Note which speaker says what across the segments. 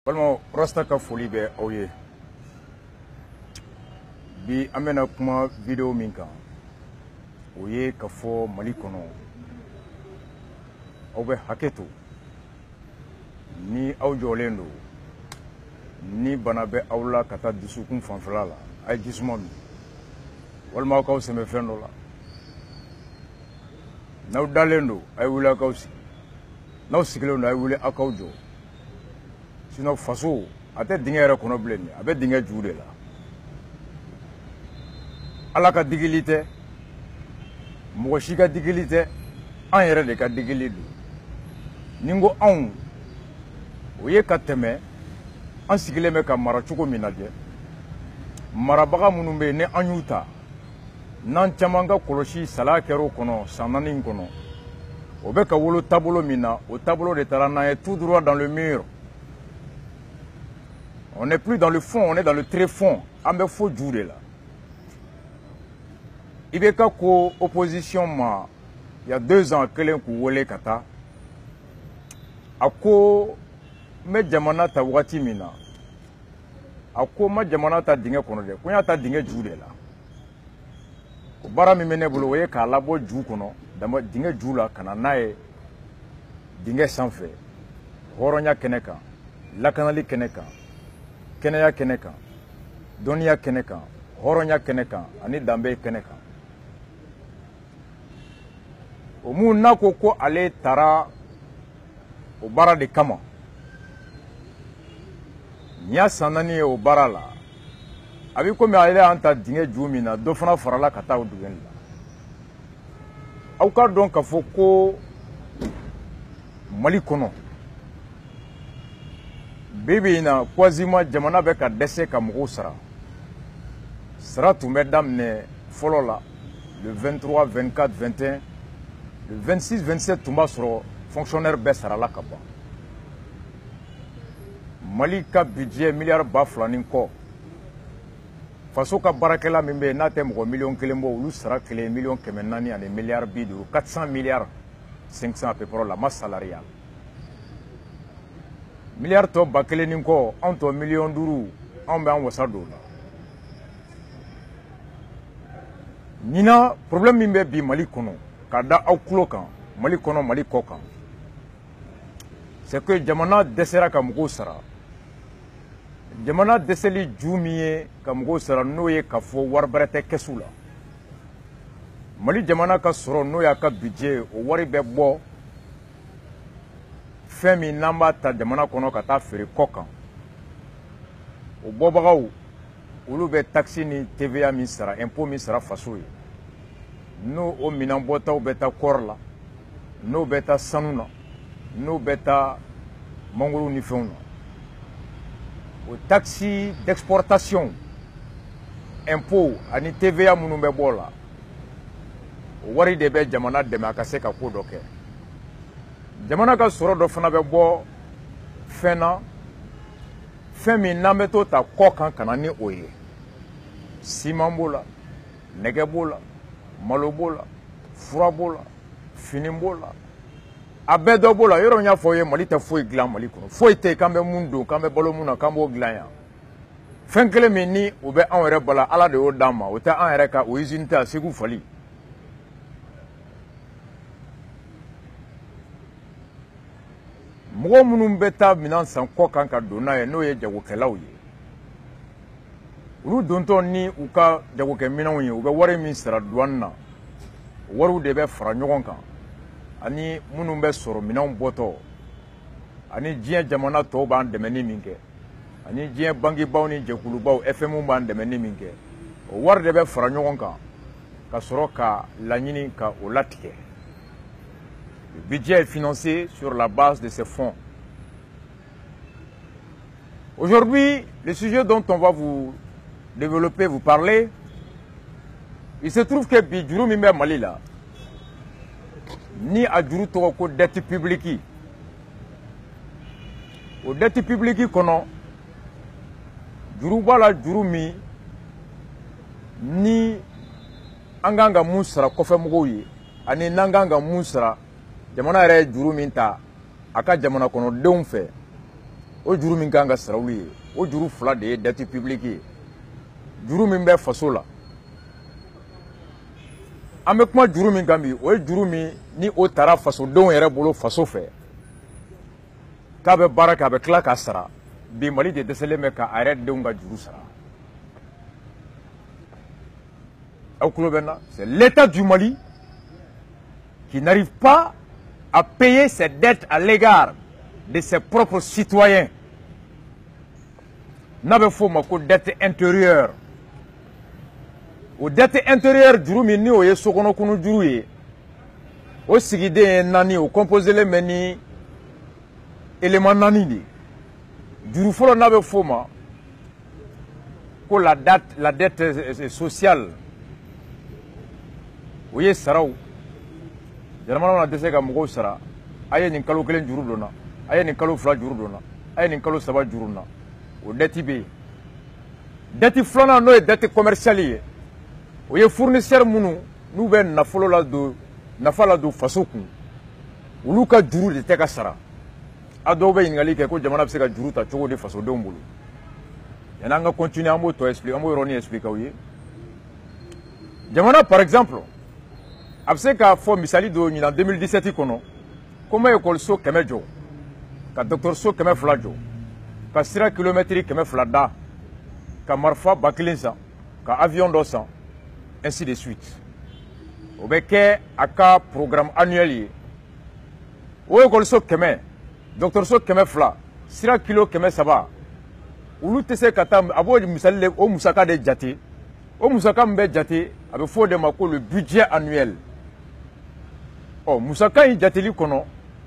Speaker 1: Balmo rasta ka foli bɛ aw ye bi an bɛna kuma video min kan o ye ka fɔ Mali kɔnɔ aw bɛ hakɛ to ni aw jɔlen don ni bana bɛ aw la ka taa dusukun fanfɛla la a ye jisuma min walima aw k'aw sɛmɛ fɛn dɔ la n'aw dalen don a ye wuli aw k'aw sigi n'aw sigilen don a ye wuli aw k'aw jɔ sinon faso a tɛ dingɛ yɛrɛ kɔnɔ bilen a bɛ dingɛ ju de la Ala ka digili tɛ mɔgɔ si ka digili tɛ an yɛrɛ de ka digili don ni n ko anw o ye ka tɛmɛ an sigilen bɛ ka mara cogo min lajɛ marabaga minnu bɛ yen ni an y'u ta n'an caman ka kɔlɔsi salaya kɛra o kɔnɔ san 4 in kɔnɔ o bɛ ka wolo taabolo min na o taabolo de taara n'an ye tout droit dans le mur. On n'est plus dans le fond, on est dans le tréfond. An bɛ fo ju de la. I bɛ ka ko opposition ma il y a 2 ans kelen k'u wele ka taa a ko n bɛ jamana ta wagati min na a ko n ma jamana ta dingɛ kɔnɔ dɛ ko n y'a ta dingɛ ju de la o baara min bɛ ne bolo o ye k'a labɔ ju kɔnɔ dingɛ ju la ka na n'a ye dingɛ sanfɛ hɔrɔnya kɛnɛ kan lakanali kɛnɛ kan kɛnɛya kɛnɛ kan dɔnniya kɛnɛ kan hɔrɔnya kɛnɛ kan ani danbe kɛnɛ kan o mun n'a ko ko ale taara o baara de kama n y'a san 4 ye o baara la a bɛ komi ale y'an ta dingɛ ju min na dɔ fana farala ka taa o dingɛ la aw ka dɔn k'a fɔ ko Mali kɔnɔ bibi in na quasiment jamana bɛ ka dɛsɛ ka mɔgɔw sara sara tun bɛ daminɛ fɔlɔ la le 23 24 21 le 26 27 tun b'a sɔrɔ fonctionnaire bɛɛ sarala ka ban Mali ka budget miliyari 2,000 ni kɔ faso ka baarakɛla min bɛ yen n'a tɛ mɔgɔ miliyɔn 1 bɔ olu sara kelen miliyɔn 400 ani miliyari 50 400 milliards 500 à peu près la masse salariale miliyari tɔ 1,000 ni kɔ anw tɔ miliyɔn 5 anw bɛ an wasa don la ɲinan problème min bɛ bi Mali kɔnɔ ka da aw tulo kan Mali kɔnɔ Mali kɔ kan c'est que jamana dɛsɛra ka mɔgɔw sara jamana dɛsɛli ju min ye ka mɔgɔw sara n'o ye k'a fɔ wari bɛrɛ tɛ kɛsu la Mali jamana ka sɔrɔ n'o y'a ka budget o wari bɛ bɔ fɛn min n'an b'a ta jamana kɔnɔ ka taa feere kɔ kan o bɔbagaw olu bɛ taxe ni TVA min sara impôt min sara faso ye n'o o minɛn bɔtaw bɛ taa kɔɔri la n'o bɛ taa sanu na n'o bɛ taa mangoro ni fɛnw na o taxe d'exportation impôt ani TVA minnu bɛ bɔ la o wari de bɛ jamana dɛmɛ a ka se ka ko dɔ kɛ jamana ka sɔrɔ dɔ fana bɛ bɔ fɛn na fɛn min n'an bɛ to ta kɔ kan ka na ni o ye siman b'o la nɛgɛ b'o la malo b'o la fura b'o la fini b'o la a bɛɛ dɔ b'o la yɔrɔ n y'a fɔ ye Mali tɛ foyi dilan Mali kɔnɔ foyi tɛ yen k'an bɛ mun don k'an bɛ balo mun na k'an b'o dilan yan fɛn kelen min ni o bɛ anw yɛrɛ bala Ala de y'o d'an ma o tɛ an yɛrɛ ka o usine tɛ a Segu Fali mɔgɔ minnu bɛ taa minɛn san kɔ kan ka don n'a ye n'o ye jagokɛlaw ye olu dontɔ ni u ka jagokɛminɛnw ye u bɛ wari min sara douane na o wariw de bɛ fara ɲɔgɔn kan ani minnu bɛ sɔrɔ minɛnw bɔtɔ ani diɲɛ jamana tɔw b'an dɛmɛ ni min kɛ ani diɲɛ bangebaw ni jɛkulubaw FM b'an dɛmɛ ni min kɛ o wari de bɛ fara ɲɔgɔn kan ka sɔrɔ ka laɲini ka o latigɛ. Le budget est financé sur la base de ces fonds. Aujourd'hui, le sujet dont on va vous développer, vous parler, il se trouve que Bidjuru Mimbe Malila, ni a juru tɔgɔ ko dette publique. O dette publique kɔnɔ, juru b'a la juru min ni an kan ka mun sara kɔfɛmɔgɔw ye ani n'an kan ka mun sara jamana yɛrɛ ye juru min ta a ka jamana kɔnɔdenw fɛ o juru min kan ka sara olu ye o juru fila de ye dette publique ye juru min bɛ faso la an bɛ kuma juru min kan bi o ye juru min ni o taara fasodenw yɛrɛ bolo faso fɛ k'a bɛ baara kɛ a bɛ tila k'a sara bi Mali de dɛsɛlen bɛ ka a yɛrɛ denw ka juru sara aw tulo bɛ n na c'est l'État du Mali qui n'arrive pas à payer ses dettes à l'égard de ses propres citoyens. N'a pas faux ma ko dette intérieure. O dette intérieure juru min ni o ye sokono kunu juru ye. O sigiden nani o composé le meni élément nani de. Juru folo n'a pas faux ma ko la dette sociale. O ye saraw jamana na dese ka mɔgɔw sara a ye nin kalo kelen juru donna a ye nin kalo fila juru donna a ye nin kalo saba juru na o dette bɛ yen dette filanan n'o ye dette commerciale ye o ye fournisseur minnu n'u bɛ nafa ladon faso kun olu ka juru de tɛ ka sara a dɔw bɛ ɲininkali kɛ ko jamana bɛ se ka juru ta cogo di fasodenw bolo yanni an ka continuer an b'o tɔ expliquer an b'o yɔrɔnin expliquer aw ye jamana par exemple a bɛ se k'a fɔ misali dɔ ɲinan 2017 kɔnɔ ko n bɛ ekɔliso 100 jɔ ka dɔgɔtɔrɔso 200 jɔ ka sira kilomɛtiri 200 da ka marifa 1000 san ka avion dɔ san ainsi de suite o bɛ kɛ a ka programme annuel ye o ekɔliso 100 dɔgɔtɔrɔso 200 sira kilo 300 olu tɛ se ka taa a b'o misali o musaka de jate o musaka min bɛ jate a bɛ fɔ o de ma ko le budget annuel. Ɔ musaka in jateli kɔnɔ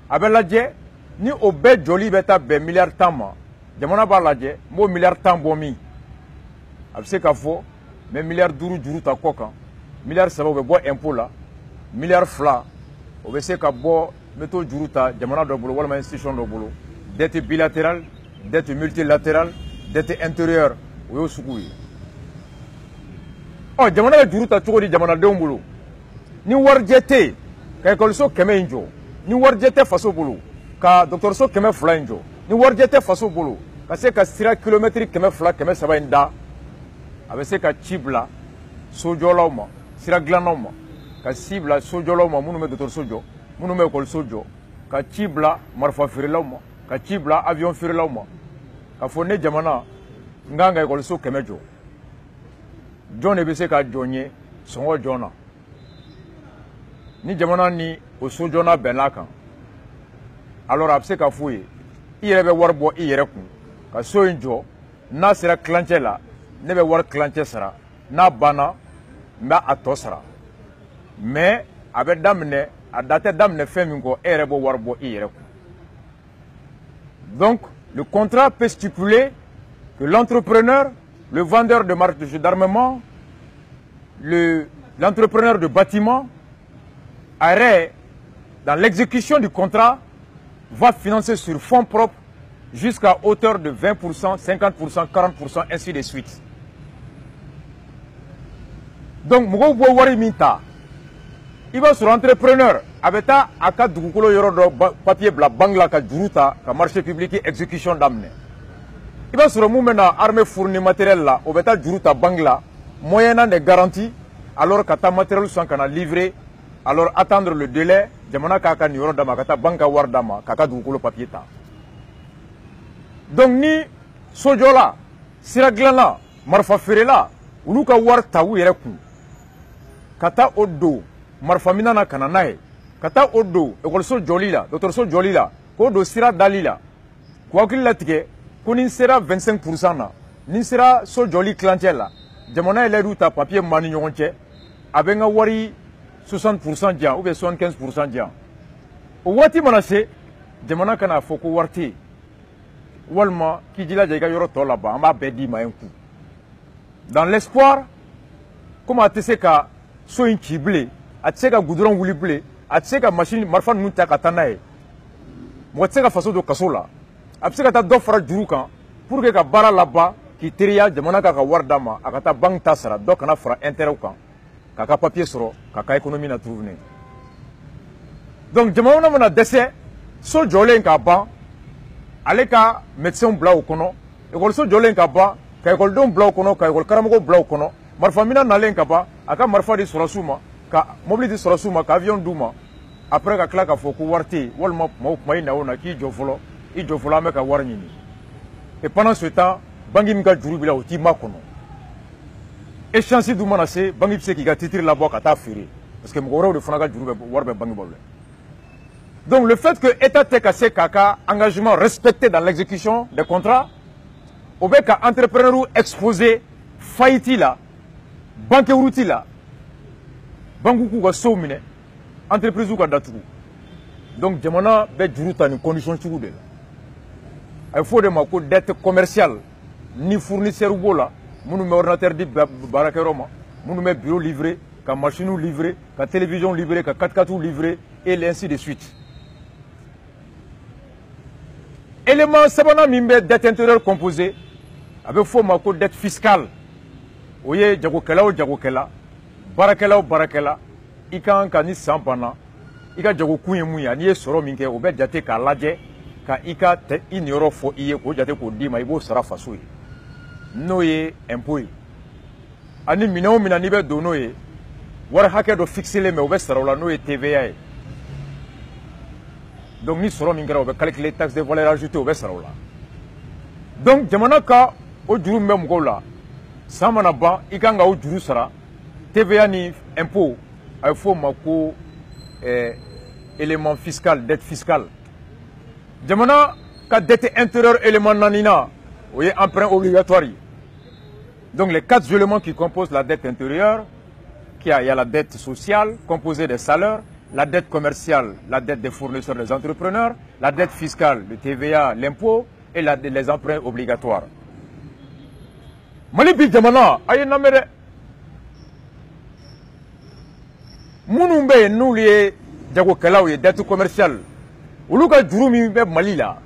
Speaker 1: a bɛ lajɛ ni o bɛɛ jɔli bɛ taa bɛn miliyari 10 ma jamana b'a lajɛ n b'o miliyari 10 bɔ min a bɛ se ka fɔ n bɛ miliyari 5 juru ta kɔ kan miliyari 3 o bɛ bɔ impôt la miliyari 2 o bɛ se ka bɔ n bɛ t'o juru ta jamana dɔ bolo walima institution dɔ bolo dette bilatérale dette multilatérale dette intérieure o y'o sugu ye ɔ jamana bɛ juru ta cogo di jamanadenw bolo ni warijɛ tɛ yen ka ekɔliso 100 in jɔ ni warijɛ tɛ faso bolo ka dɔgɔtɔrɔso 200 in jɔ ni warijɛ tɛ faso bolo ka se ka sira kilomɛtiri 200 300 in da a bɛ se ka ci bila sojɔlaw ma sira dilannaw ma ka ci bila sojɔlaw ma minnu bɛ dɔgɔtɔrɔso jɔ minnu bɛ ekɔliso jɔ ka ci bila marifa feerelaw ma ka ci bila avion feerelaw ma ka fɔ ne jamana n kan ka ekɔliso 100 jɔ jɔn de bɛ se ka jɔ n ye sɔngɔ jɔn na ni jamana ni o so joona bɛnna kan alors a bɛ se ka f'u ye i yɛrɛ bɛ wari bɔ i yɛrɛ kun ka so in jɔ n'a sera kilancɛ la ne bɛ wari kilancɛ sara n'a banna n bɛ a tɔ sara mais a bɛ daminɛ a da tɛ daminɛ fɛn min kɔ e yɛrɛ b'o wari bɔ i yɛrɛ kun donc le contrat peut stipuler que l'entrepreneur le vendeur de marques d'armement l'entrepreneur de bâtiment arrêt dans l'exécution du contrat va financer sur fonds propres jusqu'à hauteur de 20%, 50%, 40%, ainsi de suite. Donc, mɔgɔw bɔ wari min ta i b'a sɔrɔ entrepreneur a bɛ taa a ka dugukolo yɔrɔ dɔ papier bila banque la ka juru ta ka marché public exécution daminɛ i b'a sɔrɔ mun bɛ na armée fournir matériel la o bɛ taa juru ta banque la moyennant des garanties alors ka taa matériel san ka na livrer alors attendre le délai jamana k'a ka nin yɔrɔ d'a ma ka taa banque ka wari d'a ma k'a ka dugukolo papier ta donc ni sojɔla sira dilanna marifa feerela olu ka wari ta u yɛrɛ kun ka taa o don marifa minɛn na ka na n'a ye ka taa o don ekɔliso jɔli la dɔgɔtɔrɔso jɔli la k'o don sira dali la k'u hakili latigɛ ko ni n sera 25% na ni n sera so jɔli kilancɛ la jamana ye layidu ta papier min b'an ni ɲɔgɔn cɛ a bɛ n ka wari 60% di yan ou bien 75% di yan o waati mana se jamana kana fɔ ko wari tɛ yen walima k'i jilaja i ka yɔrɔ tɔ laban an b'a bɛɛ d'i ma un coup dans l'espoir comme a tɛ se ka so in ci bilen a tɛ se ka goudron wuli bilen a tɛ se ka machine marifa ninnu ta ka taa n'a ye mɔgɔ tɛ se ka faso don kaso la a bɛ se ka taa dɔ fara juru kan pour que ka baara laban k'i teriya jamana k'a ka wari d'a ma a ka taa banque ta sara dɔ kana fara intérêt kan k'a ka papier sɔrɔ k'a ka économie na trouver donc jamana mana dɛsɛ so jɔlen k'a ban ale ka médecin bila o kɔnɔ ekɔliso jɔlen ka ban ka ekɔlidenw bila o kɔnɔ ka ekɔli karamɔgɔw bila o kɔnɔ marifamina nalen ka ban a ka marifa di sɔrɔsiw ma ka mobili di sɔrɔsiw ma ka avion d'u ma après ka tila k'a fɔ ko wari tɛ yen walima kuma o kuma i na o na k'i jɔ fɔlɔ an bɛ ka wari ɲini et pendant ce temps banque min ka juru b'i la o t'i makɔnɔ échéance dun mana se banque bɛ se k'i ka titre labɔ ka taa feere parce que mɔgɔ wɛrɛw de fana ka juru bɛ wari bɛ banque bolo. Donc le fait que l'État tɛ ka se k'a ka engagement respecté dans l'exécution des contrats o bɛ ka entrepreneur exposé faillite la banqueroute la banque k'u ka sow minɛ entreprise ka datugu donc jamana bɛ juru ta ni condition sugu de la a bɛ fɔ o de ma ko dette commerciale ni fournisseur b'o la minnu bɛ ordinateur di baarakɛyɔrɔ ma minnu bɛ bureau livré ka machine livré ka télévision livré ka 4x4 livré et ainsi de suite. Élément sabanan min bɛ dette intérieure composée a bɛ fɔ o ma ko dette fiscale o ye jagokɛla o jagokɛla baarakɛla o baarakɛla i ka kan ka ni san banna i ka jagokun ye mun ye n'i ye sɔrɔ min kɛ o bɛ jate k'a lajɛ ka i ka i niyɔrɔ fɔ i ye k'o jate k'o d'i ma i b'o sara faso ye n'o ye impôt ye ani minɛn o minɛn n'i bɛ don n'o ye wari hakɛ dɔ fixelen bɛ o bɛ sara o la n'o ye TVA ye donc ni sɔrɔ min kɛra o bɛ calculer taxe de valeur ajoutée o bɛ sara o la donc jamana ka o juru min bɛ mɔgɔw la san mana ban i kan ka o juru sara TVA ni impôt a bɛ fɔ o ma ko élément fiscal dette fiscale jamana ka dette intérieure élément naaninan o ye emprunt obligatoire ye donc les 4 éléments qui composent la dette intérieure il y a la dette sociale composée des salaires, la dette commerciale, la dette des fournisseurs, des entrepreneurs, la dette fiscale, le TVA, l'impôt et les emprunts obligatoires. Mali bi jamana aye namere munu be nu liye jago kelaw ye dette commerciale olu ka juru min be Mali la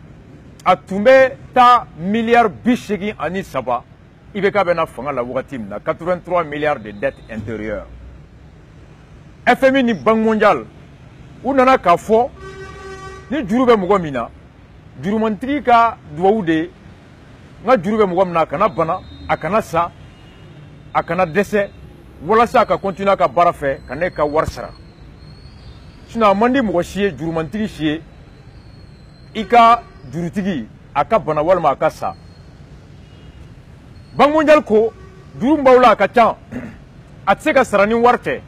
Speaker 1: a tun bɛ taa miliyari 87 i bɛ k'a bɛ na fanga la wagati min na 83 milliards de dette intérieure. FMI ni Banque mondiale u nana k'a fɔ ni juru bɛ mɔgɔ min na jurumantigi ka duwawu de n ka juru bɛ mɔgɔ min na a kana bana a kana sa a kana dɛsɛ walasa a ka continuer a ka baara fɛ ka ne ka wari sara sinon a man di mɔgɔ si ye jurumantigi si ye i ka jurutigi a ka bana walima a ka sa Banque mondiale ko juru min b'aw la a ka ca a tɛ se ka sara ni wari tɛ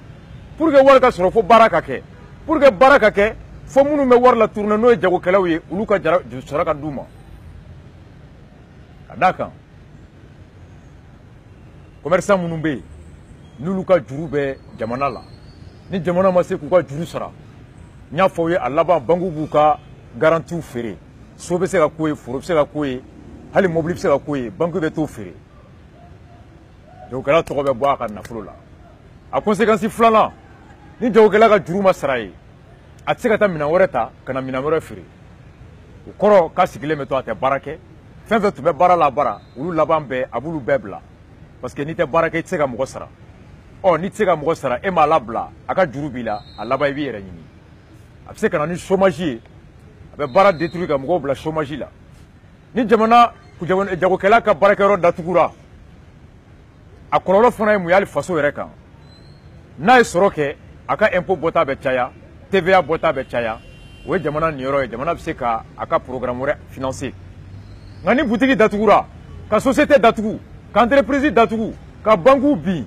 Speaker 1: pour que wari ka sɔrɔ fo baara ka kɛ pour que baara ka kɛ fo minnu bɛ wari la tourner n'o ye jagokɛlaw ye olu ka sara ka d'u ma ka d'a kan commerçant minnu bɛ yen n'olu ka juru bɛ jamana la ni jamana ma se k'u ka juru sara n y'a fɔ aw ye a laban banques b'u ka garantiw feere so bɛ se ka k'o ye foro bɛ se ka k'o ye hali mobili bɛ se ka k'o ye banque bɛ t'o feere jagokɛla tɔgɔ bɛ bɔ a ka nafolo la a conséquence filanan ni jagokɛla ka juru ma sara ye a tɛ se ka taa minɛn wɛrɛ ta ka na minɛn wɛrɛ feere o kɔrɔ k'a sigilen bɛ to a tɛ baara kɛ fɛn fɛn tun bɛ baara la baara olu laban bɛɛ a b'olu bɛɛ bila parce que n'i tɛ baara kɛ i tɛ se ka mɔgɔ sara ɔ n'i tɛ se ka mɔgɔ sara e m'a labila a ka juru b'i la a laban i b'i yɛrɛ ɲini a bɛ se ka na ni chômage ye a bɛ baara détruire ka mɔgɔw bila chômage la ni jamana jagokɛla ka baarakɛyɔrɔ datugura a kɔlɔlɔ fana ye mun ye hali faso yɛrɛ kan n'a ye sɔrɔ kɛ a ka impôt bɔta bɛ caya TVA bɔta bɛ caya o ye jamana niyɔrɔ ye jamana bɛ se ka a ka programme wɛrɛ financer nka ni butigi datugura ka société datugu ka entreprise datugu ka banque bin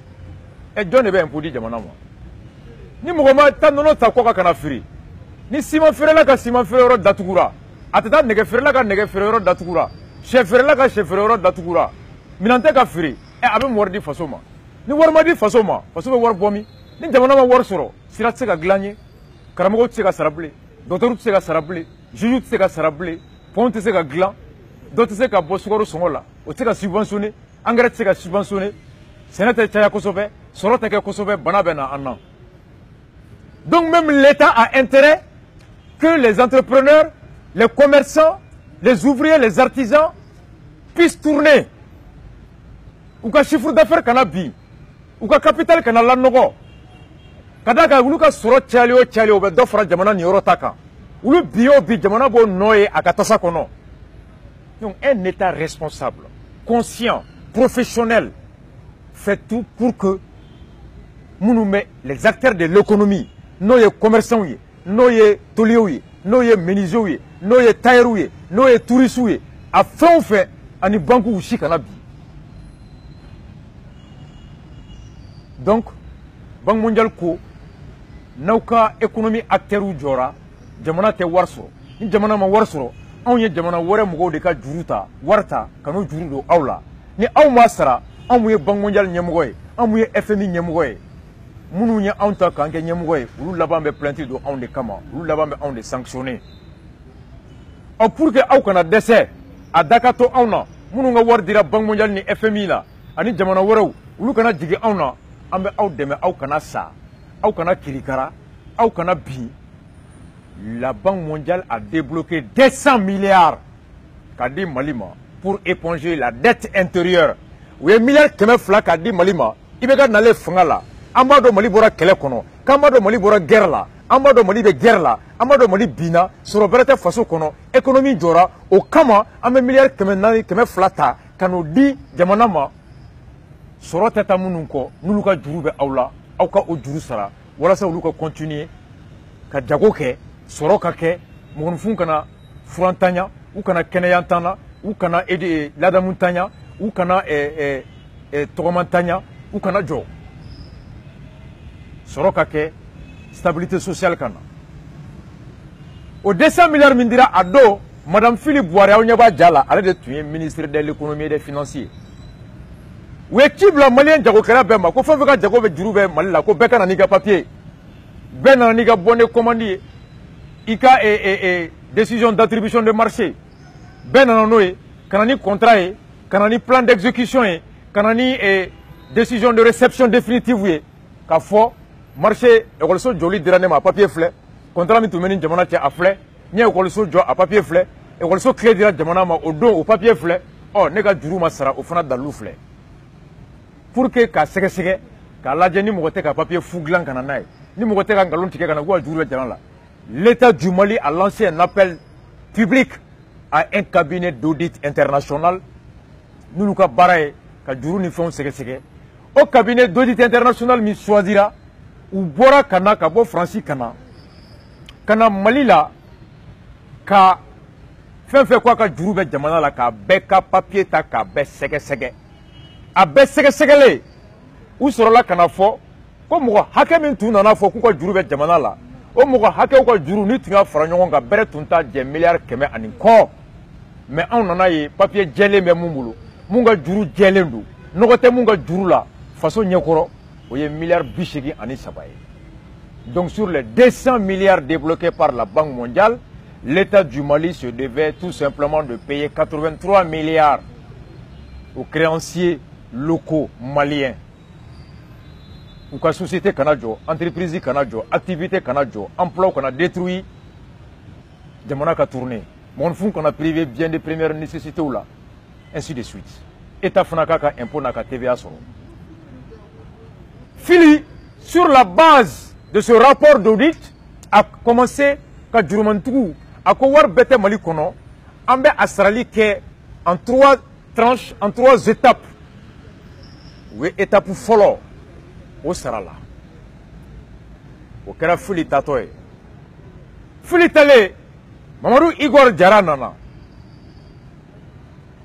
Speaker 1: jɔn de bɛ impôt di jamana ma ni mɔgɔ ma taa nɔnɔ ta kɔ kan ka na feere ni siman feerela ka siman feere yɔrɔ datugura a tɛ taa nɛgɛ feerela ka nɛgɛ feere yɔrɔ datugura sɛ feerela ka sɛ feere yɔrɔ datugura minɛn tɛ ka feere a bɛ wari di faso ma ni wari ma di faso ma faso bɛ wari bɔ min ni jamana ma wari sɔrɔ sira tɛ se ka dilan ye karamɔgɔw tɛ se ka sara bilen dɔgɔtɔrɔw tɛ se ka sara bilen juge tɛ se ka sara bilen pont tɛ se ka dilan dɔ tɛ se ka bɔ sukaro sɔngɔ la o tɛ se ka subventionner engrais tɛ se ka subventionner sɛnɛ tɛ caya kosɛbɛ sɔrɔ tɛ kɛ kosɛbɛ bana bɛ na an na donc même l'État a intérêt que les entrepreneurs les commerçants les ouvriers les artisans puissent tourner u ka chiffre d'affaires kana bin u ka capital kana lanɔgɔ ka d'a kan olu ka sɔrɔ cayali o cayali o bɛ dɔ fara jamana niyɔrɔ ta kan olu bi o bi jamana b'o nɔ ye a ka tasa kɔnɔ Donc un État responsable, conscient, professionnel, fait tout pour que les acteurs de l'économie, nos commerçants, nos toliers, nos menuisiers, nos tailleurs, nos touristes, à fait, ani banque ou chikanabi. Donc, Banque mondiale ko, nauka économie acteur ou jora, jamana te warso, ni jamana ma warso, on y jamana wore mugo de ka juruta, warta, kano jurudo aula. Ni au masara, on mouye Banque mondiale nyemogoy, on mouye FMI nyemogoy. Mounou nya anta kanke nyemogoy, ou là-bas me plaintir de on de kama, ou là-bas me on de sanctionner. Ou pour que au kana décès, à Dakato auna, mounou nga war dira Banque mondiale ni FMI la, ani jamana wore ou kana jigi auna. Ambe au deme au kana sa, au kana kirikara, au kana bi. La Banque mondiale a débloqué 200 milliards kadi Malima pour éponger la dette intérieure. Oui, milliards keme fla kadi Malima, ibeka nale fangala. Amado Mali bora kele kono, kamado Mali bora guerre la, amado Mali be guerre la, amado Mali bina, sur berete faso kono, économie jora, au kama, ame milliards keme nani keme flata, kano di jamanama. Soro teta munun ko nulu ka juru be awla aw ka o juru sara wala sa ulu ka continuer ka jago ke soro ka ke mon fun kana furantanya u kana keneyantana u kana ladamuntanya u kana togomantanya u kana jo soro ka ke stabilité sociale kana o 200 milliards mindira ado madame Philippe Boire aw nyaba jala ale de tuye ministre de l'économie et des financiers. Oui, qui bla malien jago kera bema ko fa ka jago be juru be malila ko be kana ni ga papier be na ni ga bonne commande ika décision d'attribution de marché be na noé kana ni contrat e kana ni plan d'exécution e kana ni décision de réception définitive e ka fo marché e so joli dirane ma papier flé contrat mi tumeni jamana ti a flé ni e so jo a papier flé e so clé dira jamana ma o don o papier flé oh ne ga juru ma sara o fana dalu flé pour que ka sege ka lajɛ ni mɔgɔ tɛ ka papier fu dilan kana n'a ye ni mɔgɔ tɛ ka nkalon tigɛ kana k'u ka juru bɛ jamana la. L'État du Mali a lancé un appel public à un cabinet d'audit international n'olu ka baara ye ka juru ni fɛnw sɛgɛsɛgɛ. O cabinet d'audit international min choisira u bɔra ka na ka bɔ Faransi ka na Mali la ka fɛn fɛn k'a ka juru bɛ jamana la k'a bɛɛ ka papier ta k'a bɛɛ sɛgɛsɛgɛ. A bɛɛ sɛgɛsɛgɛlen u sɔrɔla ka na fɔ ko mɔgɔ hakɛ min tun nana fɔ k'u ka juru bɛ jamana la o mɔgɔ hakɛw ka juru ni tun y'a fara ɲɔgɔn kan bɛrɛ tun t'a jɛ miliyari 100 kɔ mais anw nana ye papier jɛlen bɛ mun bolo mun ka juru jɛlen don nɔgɔ tɛ mun ka juru la faso ɲɛkɔrɔ o ye miliyari 83 ye. Donc sur les 200 milliards débloqués par la Banque mondiale, l'État du Mali se devait tout simplement de payer 83 milliards aux créanciers locaux maliens. Ou que société canadjo, entreprise canadjo, activité canadjo, emploi qu'on a détruit, jamana ka tourné. Mon fonds qu'on a privé bien de premières nécessités ou là, ainsi de suite. État fanaka ka impôt naka TVA soro. Fili, sur la base de ce rapport d'audit, a commencé ka jurumantugu, a ko war bete Mali kono, ambe asrali ke en 3 tranches, en 3 étapes. Oui, étape follow au Sarala. Au Kera Fili Tatoe. Fili Tale, Mamadou Igor Diarra nana.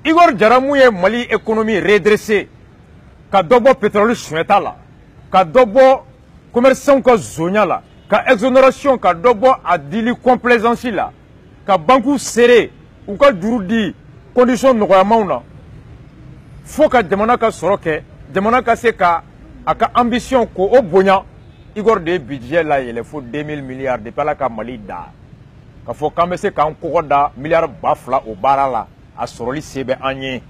Speaker 1: Igor Diarra mouye Mali économie redressée. Ka dobo pétrole sueta la. Ka dobo commerçant ka zonia la. Ka exonération ka dobo adili complaisance la. Ka banku serré. Ou ka juru di condition nogoyamaw na. Faut ka jamana ka soroke. Jamana ka se ka aka ambition ko o bonya Igor de budget la il faut 2000 milliards de pala ka Mali da. Ka fo kambe se ka ko da milliard bafla o barala a soroli sebe anye.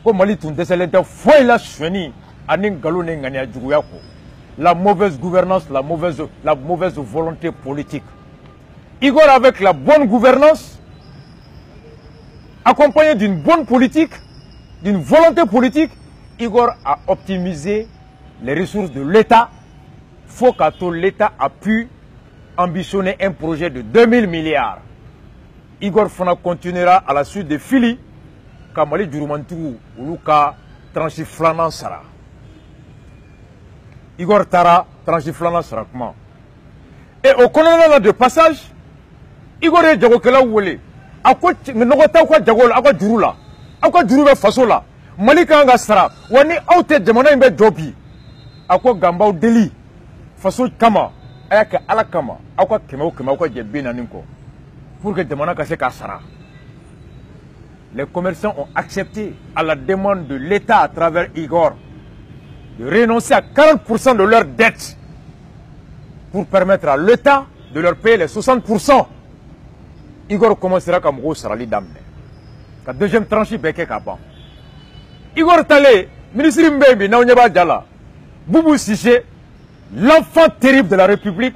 Speaker 1: Ko Mali tun deselente foi la cheni ani ngalo ne ngania juguya ko. La mauvaise gouvernance, la mauvaise volonté politique. Igor avec la bonne gouvernance accompagné d'une bonne politique, d'une volonté politique, Igor a optimisé les ressources de l'État. Faut que l'État a pu ambitionner un projet de 2000 milliards. Igor fana continuera à la suite de Fili ka Mali jurumantigiw olu ka tranche filanan sara. Igor taara tranche filanan sara kuma. Et au kɔnɔna de passage, Igor ye jagokɛlaw wele. A ko nɔgɔ t'aw ka jago la, aw ka juru la. Aw ka juru bɛ faso la. Mali kan ka sara. Wa ni aw tɛ jamana in bɛ jɔ bi. A ko Ganbaw deli faso kama, a y'a kɛ Ala kama. Aw ka kɛmɛ o kɛmɛ aw ka jɛ 40 kɔ. Pour que jamana ka se ka sara. Les commerçants ont accepté à la demande de l'État à travers Igor de renoncer à 40% de leurs dettes pour permettre à l'État de leur payer les 60%. Igor commencera comme gros sarali damne. La deuxième tranche est Kaban. Igor Talé, ministre Mbembe, Naonyaba Djala, Boubou Sissé, l'enfant terrible de la République,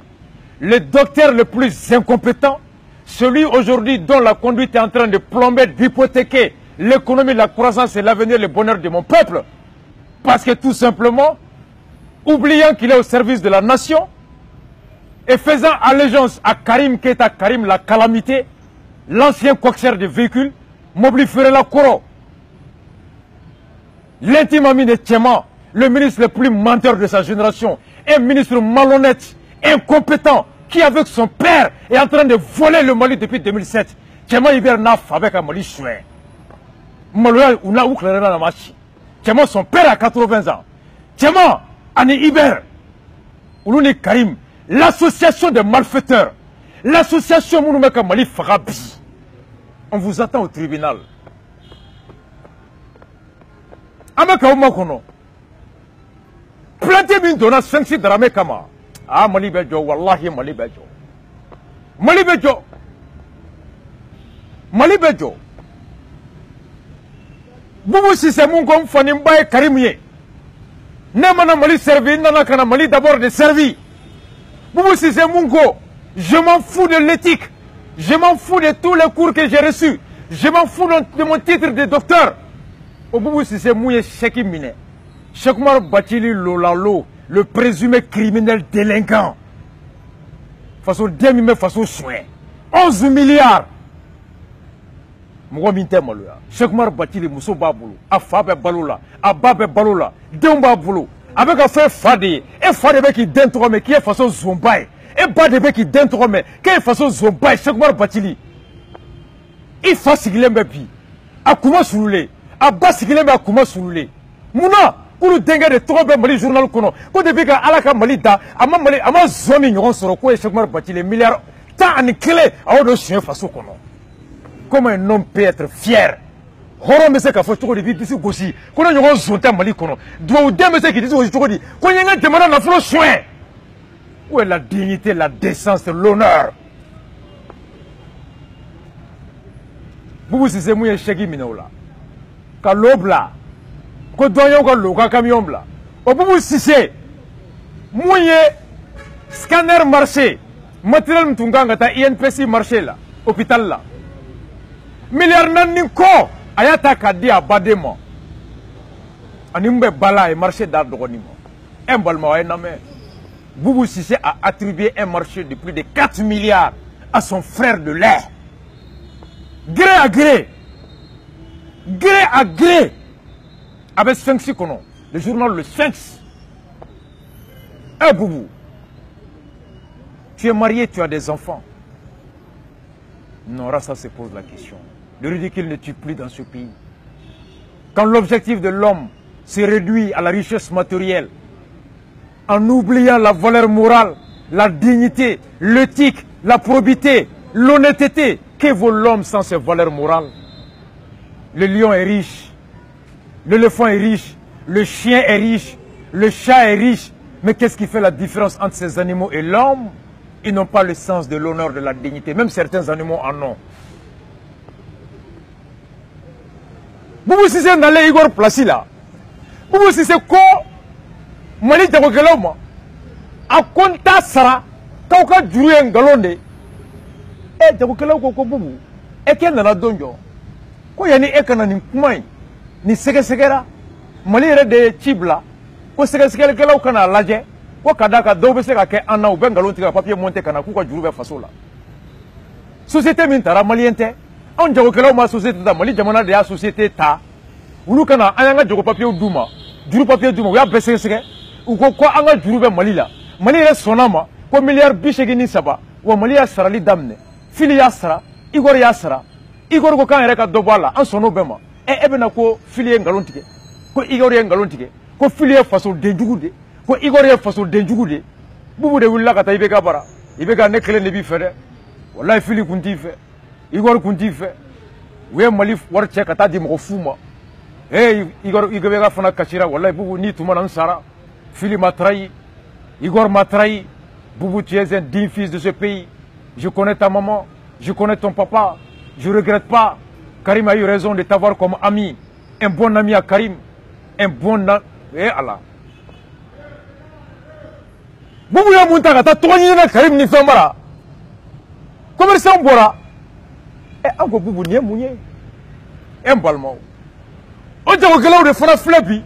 Speaker 1: le docteur le plus incompétent, celui aujourd'hui dont la conduite est en train de plomber, d'hypothéquer l'économie, la croissance et l'avenir, le bonheur de mon peuple. Parce que tout simplement, oubliant qu'il est au service de la nation et faisant allégeance à Karim Keita, Karim la calamité, l'ancien coxeur de véhicules, Mobli Ferela Koro, l'intime ami de Tchema, le ministre le plus menteur de sa génération, un ministre malhonnête, incompétent, qui avec son père est en train de voler le Mali depuis 2007. Tchema Iber Naf avec un Mali chouin. Maloya Ouna Ouklerena Namachi. Tchema son père a 80 ans. Tchema Ani Iber. Oulouni Karim. L'association des malfaiteurs. L'association Mounoumeka Mali Farabi. On vous attend au tribunal. Ameka Oumakono. Plantez min donna 5-6 dramé Kama. Ah, Mali Bejo, Wallahi Mali Bejo. Mali Bejo. Mali Bejo. Boubou Sissé Moungom Fanimbaye Karimye. Nemana Mali servi, Nanakana Mali d'abord de servi. Boubou Sissé Moungo, je m'en fous de l'éthique. Je m'en fous de tous les cours que j'ai reçus. Je m'en fous de mon titre de docteur. Au Boubou Sissé Mouye Cheki Mine. Chekmar Batili Lolalo. Le présumé criminel délinquant. Façon demi façon soin. 11 milliards. Mouwa minte maloya. Chekmar Batili Mousso Baboulou. A Fabe Baloula. A Babe Baloula. Demba Boulou. Avec un fait Fadi. Et Fadi qui dentrome qui est façon Zombaye. Et Badebe qui dentrome qui est façon Zombaye. Chekmar Batili. Il faut sigler Mbepi. A Kouma Souloulé. A Bas sigler a Kouma Souloulé. Mouna. Pour le dengue de trop bien Mali journal kono. Quand depuis qu'à la Mali da, à ma Mali, à ma zone ignorant sur le coin, chaque mois bâti les milliards, tant en clé à haut chien façon kono. Comment un homme peut être fier? Horon me sait qu'à faut toujours dire ici aussi. Qu'on a une zone à Mali kono. Doit ou deux me sait qui disent aujourd'hui. Qu'on y a un demandant dans le soin. Où est la dignité, la décence, l'honneur? Vous c'est moi chegi minola. Kalobla. Ko doyo ko loka camion bla o Boubou Sissé mouye scanner marché matériel mtunga ngata INPC marché la hôpital la milliard nanni ko ayata kadi abademo animbe bala et marché d'art dogonimo un balma way namé Boubou Sissé a attribué un marché de plus de 4 milliards à son frère de lait gré à gré avec Sphinx Kono, le journal Le Sphinx. Eh Boubou, tu es marié, tu as des enfants. Non, là, ça se pose la question. Le ridicule ne tue plus dans ce pays. Quand l'objectif de l'homme se réduit à la richesse matérielle, en oubliant la valeur morale, la dignité, l'éthique, la probité, l'honnêteté, que vaut l'homme sans ses valeurs morales? Le lion est riche. L'éléphant est riche, le chien est riche, le chat est riche. Mais qu'est-ce qui fait la différence entre ces animaux et l'homme? Ils n'ont pas le sens de l'honneur, de la dignité. Même certains animaux en ont. Boubou Sissé n'allait Igor Placi là. Boubou Sissé ko Mali Dagogelauma. A konta sara. Kauka Djouye Ngalonde. Eh Dagogelau ko Boubou. Et qu'elle n'en a donjo. Ko yani ekana ni kumai. Ni sege-segera Mali yɛrɛ de cibla ko sɛgɛsɛgɛlikɛlaw kana lajɛ ko ka da ka dɔw bɛ se ka kɛ an na u bɛ ngalon tigɛ ka papier monter kana k'u ka juru bɛ faso la société min tara malien tɛ anw jagokɛlaw ma société ta Mali jamana de y'a société ta olu kana an y'an ka jago papier d'u ma juru papier d'u ma u y'a bɛɛ sɛgɛsɛgɛ u ko ko an ka juru bɛ Mali la Mali yɛrɛ sɔnna ma ko miliyari 83 wa Mali y'a sarali daminɛ Fili y'a sara Igor y'a sara Igor ko k'an yɛrɛ ka dɔ bɔ a la an sɔnn'o bɛɛ ma e bɛna ko Fili ye nkalon tigɛ ko Igor ye nkalon tigɛ ko Fili ye fasodenjugu de ko Igor ye fasodenjugu de Bubu de wulila ka taa IBK bara IBK ne kelen de b'i fɛ dɛ wallahi Fili kun t'i fɛ Igor kun t'i fɛ u ye Mali wari cɛ ka taa di mɔgɔ fu ma Igor IBK fana kasira wallahi Bubu ni tuma na n sara Fili m'a trahi Igor m'a trahi Bubu tu es un digne fils de ce pays je connais ta maman je connais ton papa je regrette pas Karim a eu raison de t'avoir comme ami un bon ami à Karim un bon Allah Bubu ya mun ta ka taa tɔgɔ ɲini na Karim ni fɛn mara commerçant bɔra an ko Bubu nin ye mun ye n balimaw o jagokɛlaw de fana filɛ bi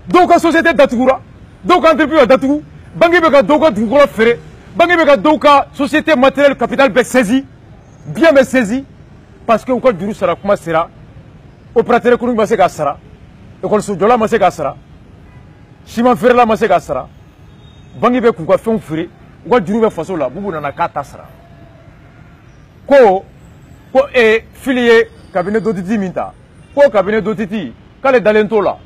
Speaker 1: dɔw ka société datugura dɔw ka entreprise datugu banque bɛ ka dɔw ka dugukolo feere banque bɛ ka dɔw ka société matériel capital bɛ saisi bien bɛ saisi parce que u ka juru sara kuma sera opérateur économique ma se k'a sara école jɔla ma se k'a sara ciment feerela ma se k'a sara banque bɛ k'u ka fɛnw feere u ka juru bɛ faso la Bubu nana k'a ta sara ko Fili ye cabinet d'OTT min ta ko cabinet d'OTT k'ale dalen t'o la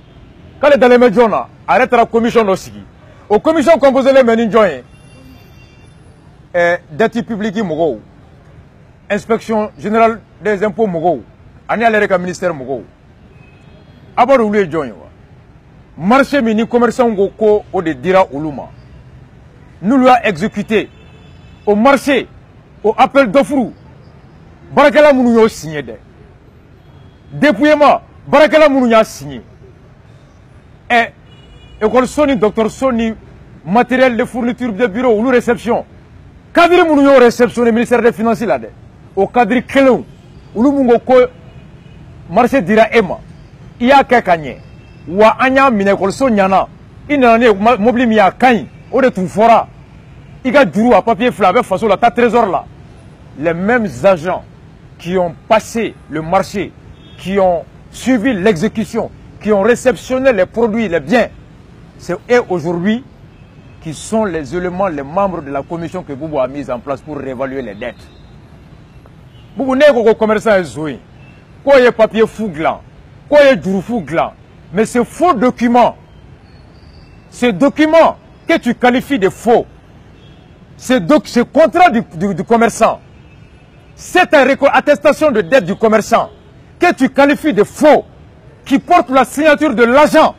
Speaker 1: k'ale dalen bɛ jɔn na a yɛrɛ taara commission dɔ sigi o commission composé len bɛ ni jɔn ye dette publique mɔgɔw inspection générale des impôts mɔgɔw ani ale yɛrɛ ka ministère mɔgɔw a b'a dɔn olu ye jɔn ye wa marché min ni commerçant ko ko o de dira olu ma n'olu y'a exécuté au marché au appel d'offre baarakɛla minnu y'o signé dɛ dépouillement baarakɛla minnu y'a signé école ni docteur ni matériel de fourniture de bureau olu réception cadre minnu y'o réceptionné ministère des finances la dɛ o cadre kelenw olu mun ko marché dira e ma i y'a kɛ ka ɲɛ wa an y'a minɛ école ɲana i nana ni mobili min y'a ka ɲi o de tun fɔra i ka juru a papier fila a bɛ faso la ta trésor la les mêmes agents qui ont passé le marché qui ont suivi l'exécution qui ont réceptionné les produits les biens c'est eux aujourd'hui qui sont les éléments les membres de la commission que Bubu a mise en place pour réévaluer les dettes Bubu ne ko commerçant est zoé ko ye papier fou glan ko ye juru fou glan mais ce faux document que tu qualifies de faux ce contrat du commerçant, cette attestation de dette du commerçant que tu qualifies de faux, qui porte la signature de l'agent,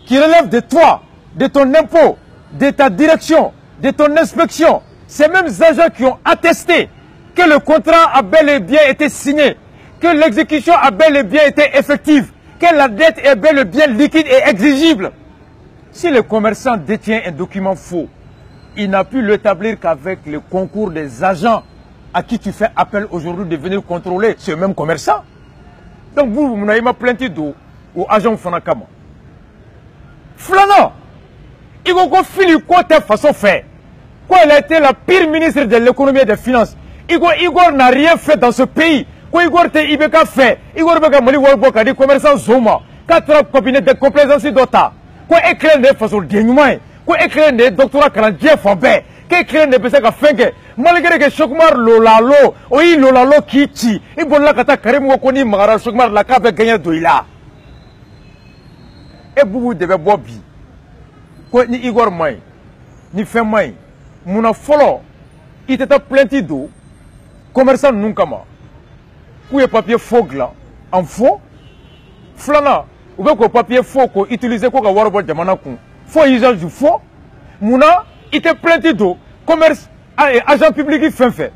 Speaker 1: qui relève de toi, de ton impôt, de ta direction, de ton inspection, ces mêmes agents qui ont attesté que le contrat a bel et bien été signé, que l'exécution a bel et bien été effective, que la dette est bel et bien liquide et exigible. Si le commerçant détient un document faux, il n'a pu l'établir qu'avec le concours des agents à qui tu fais appel aujourd'hui de venir contrôler ce même commerçant. Donc vous n'avez pas plainte d'eau aux agents Fanakama. Flana, il faut Fili côté façon fait. Quoi, il a été la pire ministre de l'économie et des finances. Igor n'a rien fait dans ce pays. Quoi, Igor te Ibeka fait. Igor Beka Mali Wolboka, des commerçants Zoma. 4 cabinets de complaisance d'Ota. Quoi, éclair de façon dénouement. Ko éclairé des doctorats canadiens fambé que éclairé des personnes qui fait malgré que Chokmar lolalo oyi lolalo kichi i bolla kata Karim ko ni magara Chokmar la ka be gagner doila e Bubu de be bobi ko ni Igor may ni fin may muna folo itata plainte do commerçant nunkama ku ye papier faux gla en faux flana ou be ko papier faux ko utiliser ko ka warbo jamana kun faut usage du faux. Mouna, il te plainte d'eau. Commerce, agent public qui fait.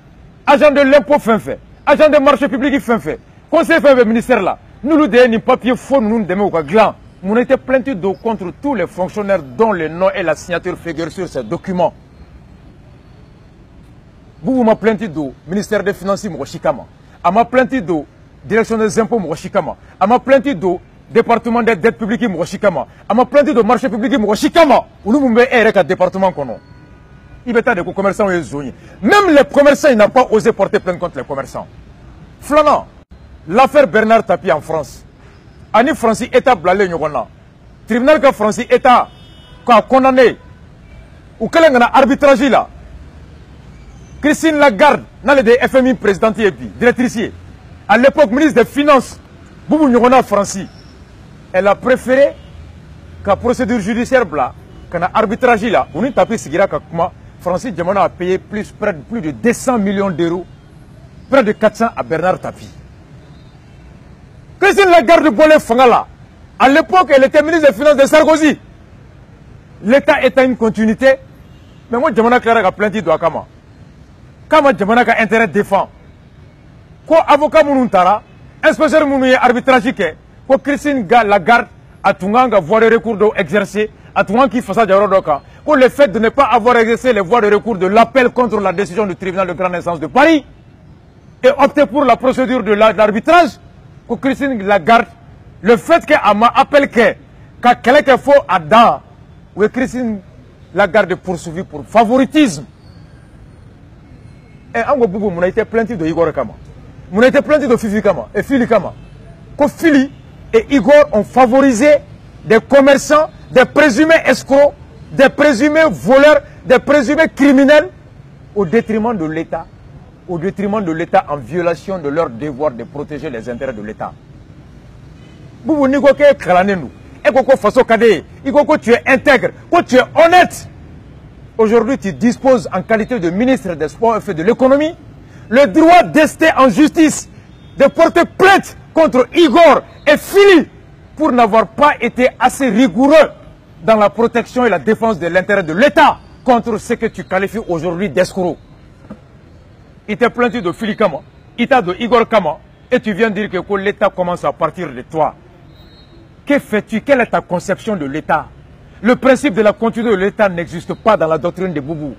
Speaker 1: Agent de l'impôt fait. Agent de marché public qui fait. Conseil fait ministère là. Nous nous donnons un papier faux, nous nous donnons au gland. Mouna était plainte d'eau contre tous les fonctionnaires dont le nom et la signature figurent sur ces documents. Vous m'a plainte d'eau, ministère des Finances, Mochikama. À ma plainte d'eau, direction des impôts, Mochikama. À ma plainte d'eau, département des dettes publiques Mochikama. À ma plainte de marché public Mochikama. Ou nous m'avons un département kono. Il y a des commerçants et zones. Même les commerçants, ils n'ont pas osé porter plainte contre les commerçants. Flanant, l'affaire Bernard Tapie en France. Ani Francis État blalé nyogona. Tribunal que Francis État a condamné. Ou quel est l'arbitrage là? Christine Lagarde, dans le FMI présidente et directrice. À l'époque, ministre des Finances, Boubou Nyogona Francis. Elle a préféré que la procédure judiciaire bla, que l'arbitrage là, on a tapé Sigira Kakuma, Francis Djamana a payé plus de 200 millions d'euros, près de 400 à Bernard Tapie. Christine Lagarde Bolé Fangala, à l'époque, elle était ministre des Finances de Sarkozy. L'État est à une continuité, mais moi, Djamana Clara a plainti de Akama. Kama Djamana a intérêt de défendre. Quoi, avocat Moununtara, inspecteur Mounou arbitrage, quoi, Christine Lagarde a tout le voie de recours exercé, a tout le qui fait ça pour le fait de ne pas avoir exercé les voies de recours de l'appel contre la décision du tribunal de grande instance de Paris et opter pour la procédure de l'arbitrage, pour Christine Lagarde, le fait qu'elle m'a appelé que quelqu'un faut à Dan, où Christine Lagarde est poursuivie pour favoritisme. Et en gros, on a été plainti de Igor Kama. On a été plainti de Fifi Kama et Fili Kama. Que Fili et Igor ont favorisé des commerçants, des présumés escrocs, des présumés voleurs, des présumés criminels au détriment de l'État, en violation de leur devoir de protéger les intérêts de l'État. Boubou Nigoke Kralanenu, et Koko Faso Kade, Igoko tu es intègre, que tu es honnête. Aujourd'hui, tu disposes en qualité de ministre des Sports et de l'économie le droit d'ester en justice, de porter plainte contre Igor et Fili pour n'avoir pas été assez rigoureux dans la protection et la défense de l'intérêt de l'État contre ce que tu qualifies aujourd'hui d'escroc. Il t'a plainti de Fili Kama, il t'a de Igor Kama, et tu viens dire que l'État commence à partir de toi. Que fais-tu? Quelle est ta conception de l'État? Le principe de la continuité de l'État n'existe pas dans la doctrine de Boubou.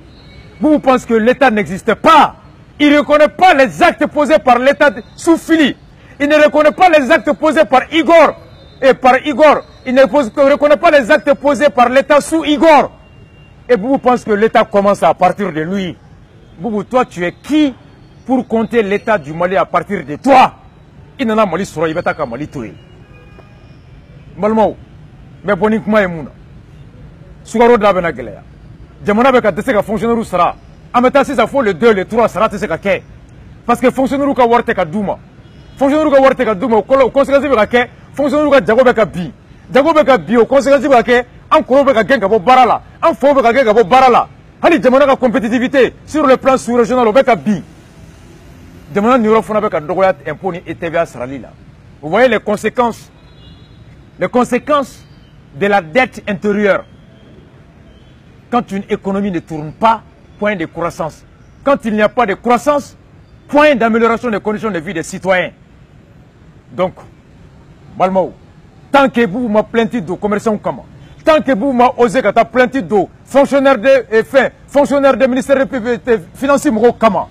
Speaker 1: Boubou pense que l'État n'existe pas. Il ne reconnaît pas les actes posés par l'État sous Fili. Il ne reconnaît pas les actes posés par Igor. Et par Igor, il ne reconnaît pas les actes posés par l'État sous Igor. Et Boubou pense que l'État commence à partir de lui. Boubou, toi, tu es qui pour compter l'État du Mali à partir de toi? Il n'en a Mali sur il va t'accrocher Mali toué. Malmo, mais boniquement et mouna. Sougaro de la Benagléa. Jamona Beka de Sega fonctionnaire sera. En mettant si ça faut le 2, le 3, sera Tesseka Ké. Parce que fonctionnaire ka Warteka Douma. Fonctionnaire ka Warteka Douma, au conséquence de Ké, fonctionnaire ka Jagobeka Bi. Jagobeka Bi, au conséquence de Ké, en Korobeka Gengabo Barala, en Fobeka Gengabo Barala. Hali Jamona ka compétitivité sur le plan sous-régional au Beka Bi. Jamona Niro Fonabeka Dogoyat imponi et TVA Sralila. Vous voyez les conséquences de la dette intérieure. Quand une économie ne tourne pas, point de croissance. Quand il n'y a pas de croissance, point d'amélioration des conditions de vie des citoyens. Donc, Balmao, tant que vous m'avez plainti de commerçants comment, tant que vous m'avez osé que tu as plainti de fonctionnaires de ministère des Finances comment,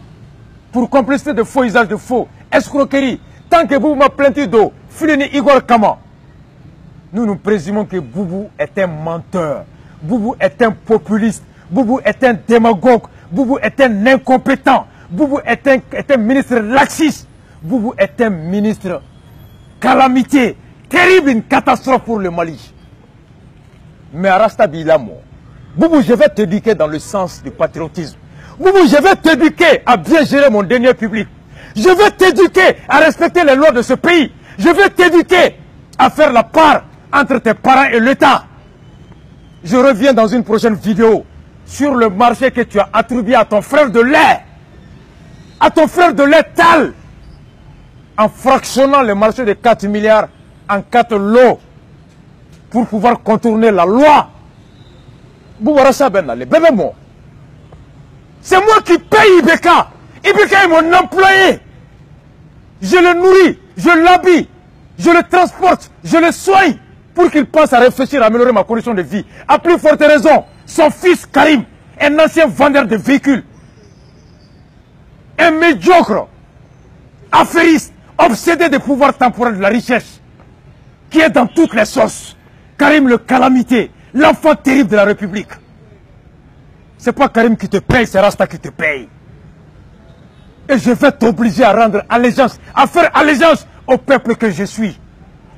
Speaker 1: pour complicité de faux usage de faux, escroquerie, tant que vous m'avez plainti de Filini Igor comment, nous présumons que Boubou est un menteur. Boubou est un populiste, Boubou est un démagogue, Boubou est un incompétent, Boubou est un ministre laxiste, Boubou est un ministre calamité, terrible, une catastrophe pour le Mali. Mais Arasta Bilamo, Boubou, je vais t'éduquer dans le sens du patriotisme. Boubou, je vais t'éduquer à bien gérer mon denier public. Je vais t'éduquer à respecter les lois de ce pays. Je vais t'éduquer à faire la part entre tes parents et l'État. Je reviens dans une prochaine vidéo sur le marché que tu as attribué à ton frère de lait. À ton frère de lait Tal. En fractionnant le marché de 4 milliards en 4 lots pour pouvoir contourner la loi. C'est moi qui paye Ibeka. Ibeka est mon employé. Je le nourris, je l'habille, je le transporte, je le soigne pour qu'il pense à réfléchir à améliorer ma condition de vie. À plus forte raison, son fils Karim, un ancien vendeur de véhicules, un médiocre, affairiste, obsédé des pouvoirs temporels de la richesse, qui est dans toutes les sauces. Karim le calamité, l'enfant terrible de la République. C'est pas Karim qui te paye, c'est Rasta qui te paye. Et je vais t'obliger à rendre allégeance, à faire allégeance au peuple que je suis.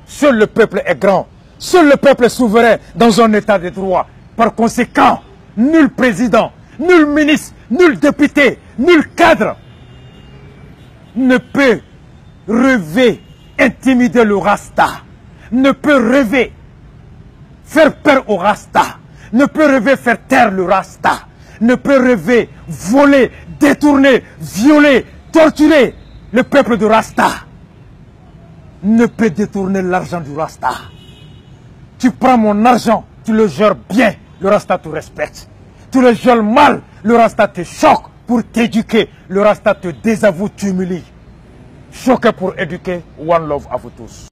Speaker 1: Seul le peuple est grand. Seul le peuple est souverain dans un état de droit. Par conséquent, nul président, nul ministre, nul député, nul cadre ne peut rêver, intimider le Rasta, ne peut rêver, faire peur au Rasta, ne peut rêver, faire taire le Rasta, ne peut rêver, voler, détourner, violer, torturer le peuple de Rasta, ne peut détourner l'argent du Rasta. Tu prends mon argent, tu le gères bien, le Rasta te respecte. Tu le gères mal, le Rasta te choque pour t'éduquer, le Rasta te désavoue, t'humilie. Choqué pour éduquer, one love à vous tous.